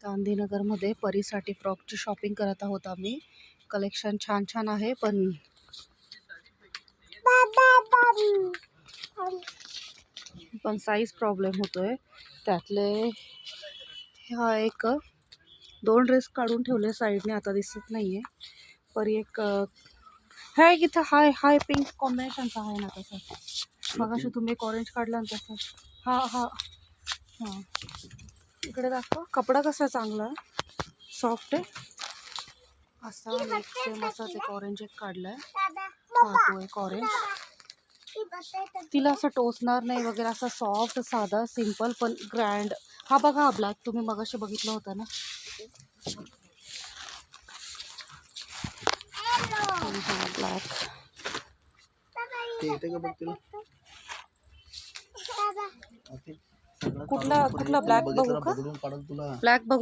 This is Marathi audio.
गांधीनगरमध्ये परीसाठी फ्रॉकची शॉपिंग करत आहोत आम्ही. कलेक्शन छान छान आहे, पण साईज प्रॉब्लेम होतोय. त्यातले हा एक 2 ड्रेस काढून ठेवले साईडने, आता दिसत नाहीये. परी एक हाय इथं, हाय पिंक कॉम्बिनेशनचा आहे ना तसं. मग अशी तुम्ही एक ऑरेंज काढला ना तसं. हा हा हां, इकडे दाखवा. कपडा कसा चांगला आहे, सॉफ्ट आहे असा. सेम असाच एक ऑरेंज एक काढलाय. हा तो एक ऑरेंज. तिला असं टोचणार नाही वगैरे, असा सॉफ्ट साधा सिंपल पण ग्रँड. हा बघा, हा ब्लॅक तुम्ही मगाशी बघितला होता ना. ब्लॅक कुठला ब्लॅक बघू का? ब्लॅक बघू.